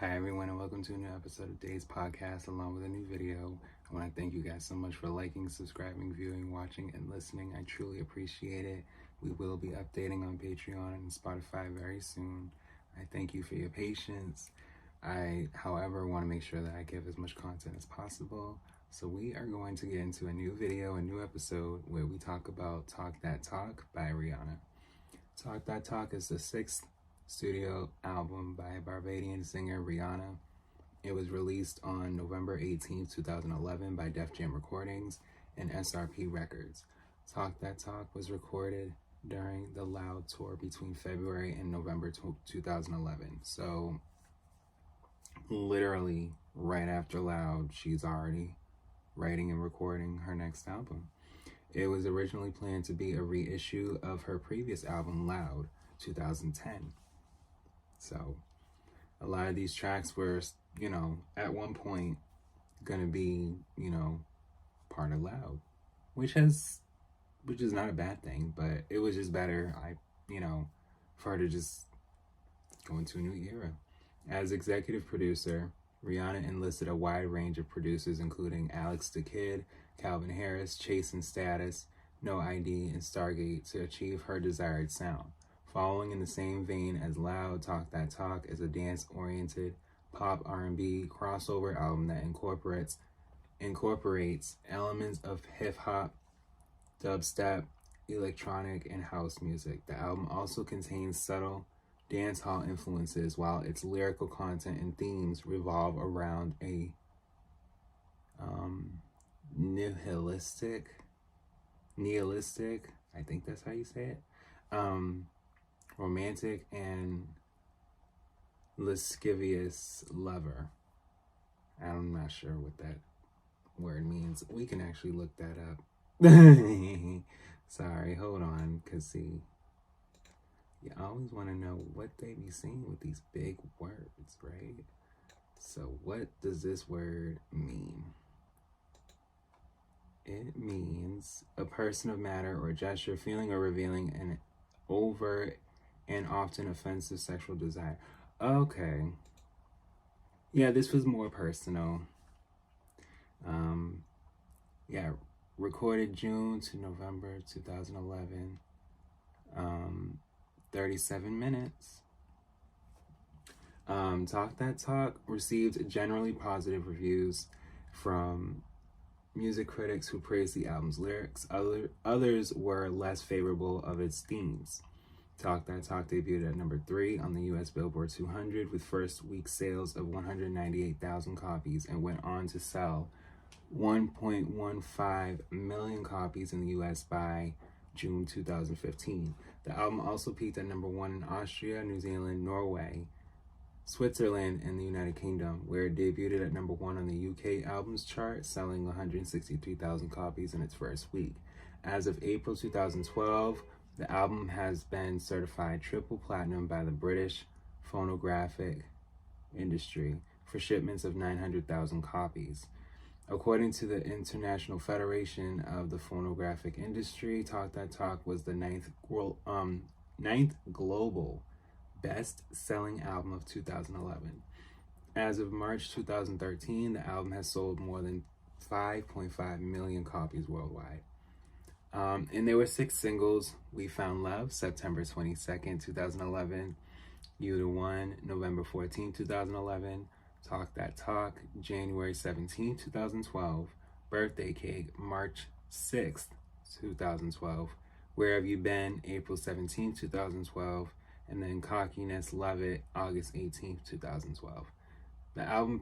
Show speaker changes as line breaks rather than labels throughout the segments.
Hi everyone and welcome to a new episode of Day's Podcast along with a new video. I want to thank you guys so much for liking, subscribing, viewing, watching, and listening. I truly appreciate it. We will be updating on Patreon and Spotify very soon. I thank you for your patience. I, however, want to make sure that I give as much content as possible. So we are going to get into a new video, a new episode where we talk about Talk That Talk by Rihanna. Talk That Talk is the sixth studio album by Barbadian singer Rihanna. It was released on November 18, 2011 by Def Jam Recordings and SRP Records. Talk That Talk was recorded during the Loud tour between February and November 2011. So literally right after Loud, she's already writing and recording her next album. It was originally planned to be a reissue of her previous album, Loud, 2010. So a lot of these tracks were, at one point gonna be, part of Loud, which is not a bad thing, but it was just better, for her to just go into a new era. As executive producer, Rihanna enlisted a wide range of producers, including Alex the Kid, Calvin Harris, Chase and Status, No ID, and Stargate to achieve her desired sound. Following in the same vein as Loud, Talk That Talk is a dance-oriented pop R&B crossover album that incorporates elements of hip-hop, dubstep, electronic, and house music. The album also contains subtle dancehall influences, while its lyrical content and themes revolve around a nihilistic, I think that's how you say it, romantic and lascivious lover. I'm not sure what that word means. We can actually look that up. Sorry, hold on, because see, you always want to know what they be saying with these big words, right? So what does this word mean? It means a person of matter or gesture, feeling or revealing an overt and often offensive sexual desire. Okay. Yeah, this was more personal. Recorded June to November 2011. 37 minutes. Talk That Talk received generally positive reviews from music critics who praised the album's lyrics. Others were less favorable of its themes. Talk That Talk debuted at number 3 on the US Billboard 200 with first week sales of 198,000 copies and went on to sell 1.15 million copies in the US by June 2015. The album also peaked at number 1 in Austria, New Zealand, Norway, Switzerland, and the United Kingdom, where it debuted at number 1 on the UK albums chart, selling 163,000 copies in its first week. As of April 2012, the album has been certified triple platinum by the British phonographic industry for shipments of 900,000 copies. According to the International Federation of the Phonographic Industry, Talk That Talk was the ninth global best-selling album of 2011. As of March 2013, the album has sold more than 5.5 million copies worldwide. And there were 6 singles. We Found Love, September 22nd, 2011. You the One, November 14, 2011. Talk That Talk, January 17, 2012. Birthday Cake, March 6th, 2012. Where Have You Been, April 17, 2012. And then Cockiness, Love It, August 18, 2012. The album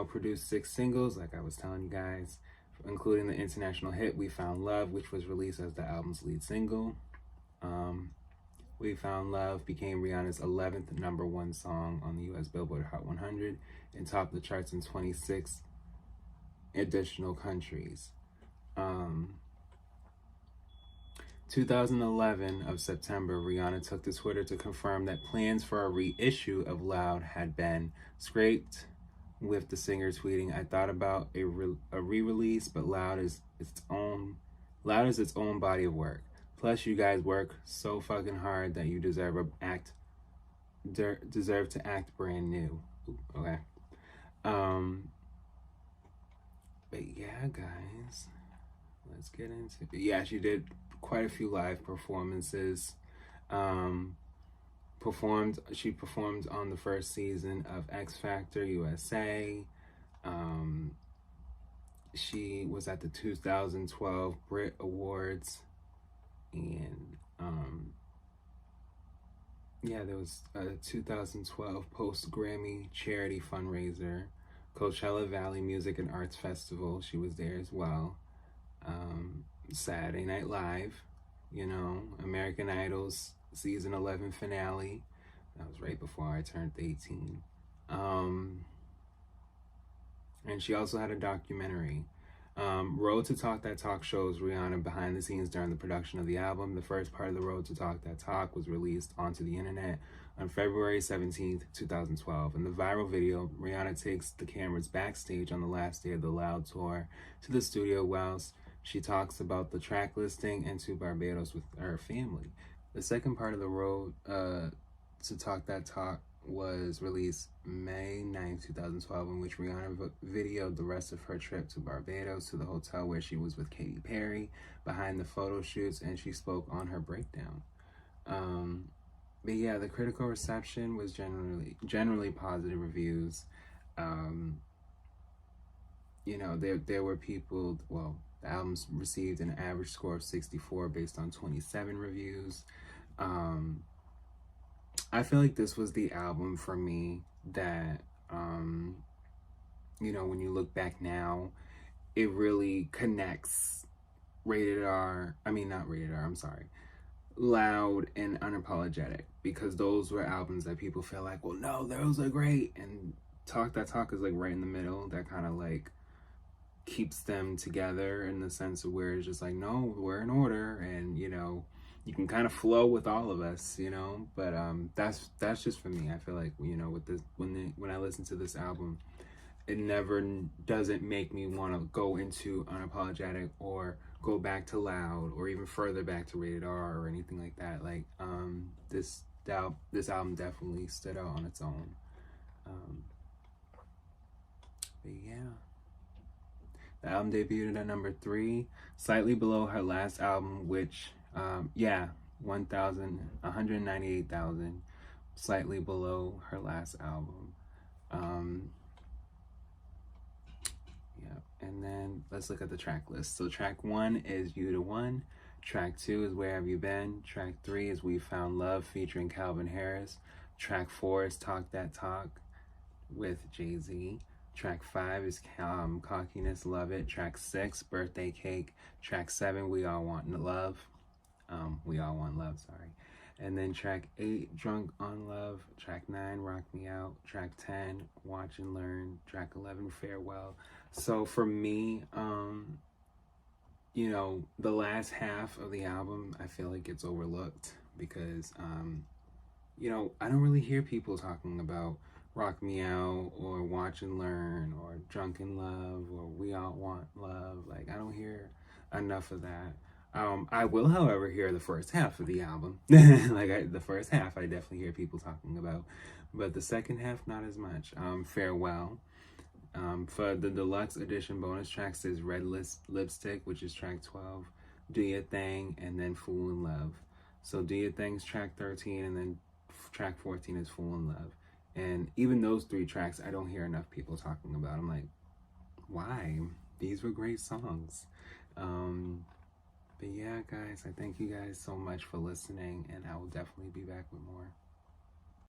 produced 6 singles, like I was telling you guys, including the international hit We Found Love, which was released as the album's lead single. We Found Love became Rihanna's 11th number 1 song on the US Billboard Hot 100 and topped the charts in 26 additional countries. 2011 of September, Rihanna took to Twitter to confirm that plans for a reissue of Loud had been scrapped, with the singer tweeting, "I thought about a re-release, but Loud is its own body of work. Plus, you guys work so fucking hard that you deserve to act brand new." Okay. Um, but yeah, guys, let's get into it. Yeah, she did quite a few live performances. Um, she performed on the first season of X Factor USA. Um, she was at the 2012 Brit Awards, and yeah, there was a 2012 post Grammy charity fundraiser, Coachella Valley Music and Arts Festival. She was there as well. Saturday Night Live, American Idol's season 11 finale. That was right before I turned 18. Um, and she also had a documentary. Road to Talk That Talk shows Rihanna behind the scenes during the production of the album. The first part of the Road to Talk That Talk was released onto the internet on February 17th, 2012. In the viral video, Rihanna takes the cameras backstage on the last day of the Loud tour to the studio whilst she talks about the track listing and to Barbados with her family. The second part of the Road to Talk That Talk was released May 9th, 2012, in which Rihanna videoed the rest of her trip to Barbados to the hotel where she was with Katy Perry behind the photo shoots, and she spoke on her breakdown. But yeah, the critical reception was generally positive reviews. There were people, well, the album's received an average score of 64 based on 27 reviews. I feel like this was the album for me that, when you look back now, it really connects not rated R, I'm sorry, Loud and Unapologetic, because those were albums that people feel like, well, no, those are great. And Talk That Talk is like right in the middle, that kind of like keeps them together in the sense of where it's just like, no, we're in order, and you can kind of flow with all of us, but that's just for me. I feel like, with this, when I listen to this album, it never doesn't make me want to go into Unapologetic or go back to Loud or even further back to Rated R or anything like that. Like this album definitely stood out on its own. But yeah, the album debuted at number 3, slightly below her last album, which 198,000, slightly below her last album. And then let's look at the track list. So track 1 is You the One. Track 2 is Where Have You Been. Track 3 is We Found Love featuring Calvin Harris. Track 4 is Talk That Talk with Jay-Z. Track 5 is Cockiness, Love It. Track 6, Birthday Cake. Track 7, We All Want Love. Sorry. And then track 8, Drunk on Love. Track 9, Rock Me Out. Track 10, Watch and Learn. Track 11, Farewell. So for me, the last half of the album, I feel like it's overlooked because, I don't really hear people talking about Rock Me Out or Watch and Learn or Drunk in Love or We All Want Love. Like, I don't hear enough of that. I will, however, hear the first half of the album. The first half, I definitely hear people talking about, but the second half, not as much. Farewell. For the deluxe edition bonus tracks is Red Lipstick, which is track 12, Do Your Thing, and then Fool in Love. So Do Your Thing's track 13, and then track 14 is Fool in Love. And even those 3 tracks, I don't hear enough people talking about. I'm like, why? These were great songs. But yeah, guys, I thank you guys so much for listening, and I will definitely be back with more.